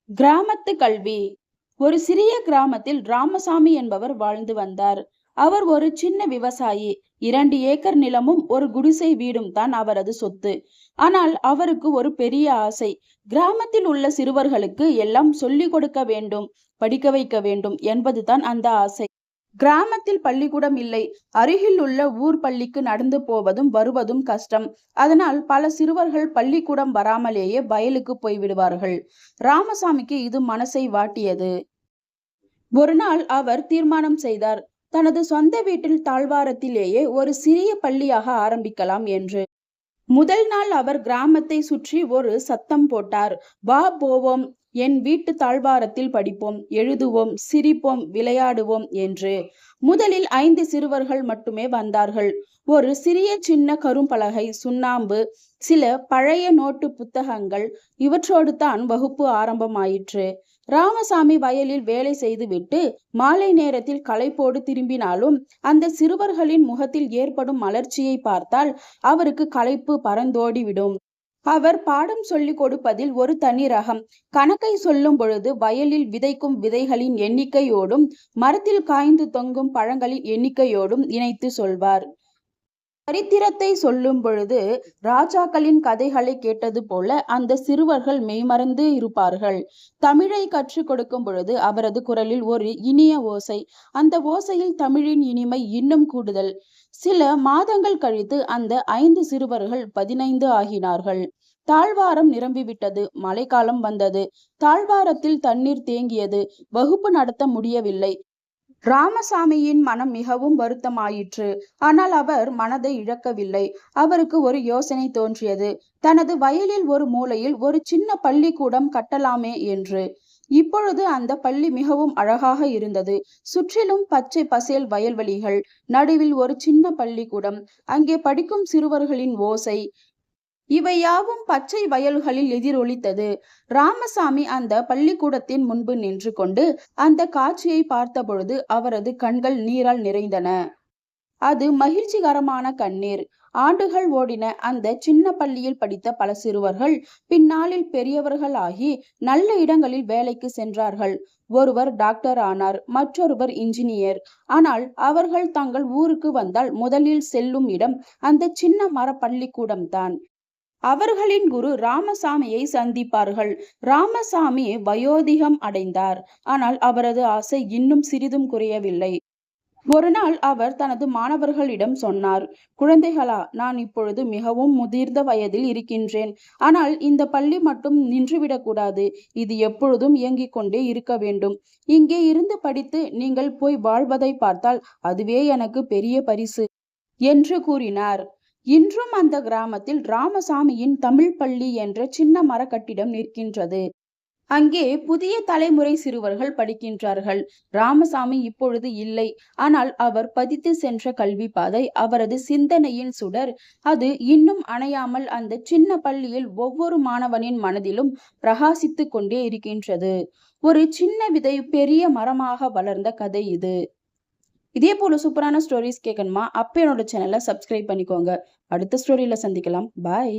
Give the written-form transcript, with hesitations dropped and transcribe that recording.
கிராமத்து கல்வி. ஒரு சிறிய கிராமத்தில் ராமசாமி என்பவர் வாழ்ந்து வந்தார். அவர் ஒரு சின்ன விவசாயி. 2 ஏக்கர் நிலமும் ஒரு குடிசை வீடும் தான் அவரது சொத்து. ஆனால் அவருக்கு ஒரு பெரிய ஆசை. கிராமத்தில் உள்ள சிறுவர்களுக்கு எல்லாம் சொல்லிக் கொடுக்க வேண்டும், படிக்க வைக்க வேண்டும் என்பதுதான் அந்த ஆசை. கிராமத்தில் பள்ளிக்கூடம் இல்லை. அருகில் உள்ள ஊர் பள்ளிக்கு நடந்து போவதும் வருவதும் கஷ்டம். அதனால் பல சிறுவர்கள் பள்ளிக்கூடம் வராமலேயே வயலுக்கு போய்விடுவார்கள். ராமசாமிக்கு இது மனசை வாட்டியது. ஒரு நாள் அவர் தீர்மானம் செய்தார். தனது சொந்த வீட்டில் தாழ்வாரத்திலேயே ஒரு சிறிய பள்ளியாக ஆரம்பிக்கலாம் என்று. முதல் நாள் அவர் கிராமத்தை சுற்றி ஒரு சத்தம் போட்டார். வா போவோம், என் வீட்டு தாழ்வாரத்தில் படிப்போம், எழுதுவோம், சிரிப்போம், விளையாடுவோம் என்று. முதலில் 5 சிறுவர்கள் மட்டுமே வந்தார்கள். ஒரு சிறிய சின்ன கரும்பலகை, சுண்ணாம்பு, சில பழைய நோட்டு புத்தகங்கள், இவற்றோடு தான் வகுப்பு ஆரம்பமாயிற்று. ராமசாமி வயலில் வேலை செய்துவிட்டு மாலை நேரத்தில் களைப்போடு திரும்பினாலும் அந்த சிறுவர்களின் முகத்தில் ஏற்படும் மலர்ச்சியை பார்த்தால் அவருக்கு களைப்பு பறந்தோடிவிடும். அவர் பாடம் சொல்லிக் கொடுப்பதில் ஒரு தனி ரகம். கணக்கை சொல்லும் பொழுது வயலில் விதைக்கும் விதைகளின் எண்ணிக்கையோடும் மரத்தில் காய்ந்து தொங்கும் பழங்களின் எண்ணிக்கையோடும் இணைத்து சொல்வார். சரித்திரத்தை சொல்லும் பொழுது ராஜாக்களின் கதைகளை கேட்டது போல அந்த சிறுவர்கள் மெய்மறந்து இருப்பார்கள். தமிழை கற்றுக் கொடுக்கும் பொழுது அவரது குரலில் ஒரு இனிய ஓசை. அந்த ஓசையில் தமிழின் இனிமை இன்னும் கூடுதல். சில மாதங்கள் கழித்து அந்த 5 சிறுவர்கள் 15 ஆகினார்கள். தாழ்வாரம் நிரம்பிவிட்டது. மழைக்காலம் வந்தது. தாழ்வாரத்தில் தண்ணீர் தேங்கியது. வகுப்பு நடத்த முடியவில்லை. ராமசாமியின் மனம் மிகவும் வருத்தமாயிற்று. ஆனால் அவர் மனதை இழக்கவில்லை. அவருக்கு ஒரு யோசனை தோன்றியது. தனது வயலில் ஒரு மூலையில் ஒரு சின்ன பள்ளிக்கூடம் கட்டலாமே என்று. இப்பொழுது அந்த பள்ளி மிகவும் அழகாக இருந்தது. சுற்றிலும் பச்சை பசேல் வயல்வெளிகள், நடுவில் ஒரு சின்ன பள்ளிக்கூடம், அங்கே படிக்கும் சிறுவர்களின் ஓசை, இவை யாவும் பச்சை வயல்களில் எதிரொலித்தது. ராமசாமி அந்த பள்ளிக்கூடத்தின் முன்பு நின்று கொண்டு அந்த காட்சியை பார்த்தபொழுது அவரது கண்கள் நீரால் நிறைந்தன. அது மகிழ்ச்சிகரமான கண்ணீர். ஆண்டுகள் ஓடின. அந்த சின்ன பள்ளியில் படித்த பல சிறுவர்கள் பின்னாளில் பெரியவர்கள் ஆகி நல்ல இடங்களில் வேலைக்கு சென்றார்கள். ஒருவர் டாக்டர் ஆனார், மற்றொருவர் இன்ஜினியர். ஆனால் அவர்கள் தங்கள் ஊருக்கு வந்தால் முதலில் செல்லும் இடம் அந்த சின்ன மர பள்ளிக்கூடம் தான். அவர்களின் குரு ராமசாமியை சந்திப்பார்கள். ராமசாமி வயோதிகம் அடைந்தார். ஆனால் அவரது ஆசை இன்னும் சிறிதும் குறையவில்லை. ஒரு நாள் அவர் தனது மாணவர்களிடம் சொன்னார், குழந்தைகளா, நான் இப்பொழுது மிகவும் முதிர்ந்த வயதில் இருக்கின்றேன். ஆனால் இந்த பள்ளி மட்டும் நின்றுவிடக்கூடாது. இது எப்பொழுதும் இயங்கிக் கொண்டே இருக்க வேண்டும். இங்கே இருந்து படித்து நீங்கள் போய் வாழ்வதை பார்த்தால் அதுவே எனக்கு பெரிய பரிசு என்று கூறினார். இன்றும் அந்த கிராமத்தில் ராமசாமியின் தமிழ் பள்ளி என்ற சின்ன மர கட்டிடம் நிற்கின்றது. அங்கே புதிய தலைமுறை சிறுவர்கள் படிக்கின்றார்கள். ராமசாமி இப்பொழுது இல்லை. ஆனால் அவர் பதித்து சென்ற கல்வி பாதை, அவரது சிந்தனையின் சுடர், அது இன்னும் அணையாமல் அந்த சின்ன பள்ளியில் ஒவ்வொரு மாணவனின் மனதிலும் பிரகாசித்து கொண்டே இருக்கின்றது. ஒரு சின்ன விதை பெரிய மரமாக வளர்ந்த கதை இது. இதே போல சூப்பரான ஸ்டோரிஸ் கேட்கணுமா? அப்ப என்னோட சேனலை சப்ஸ்கிரைப் பண்ணிக்கோங்க. அடுத்த ஸ்டோரியில சந்திக்கலாம். பாய்.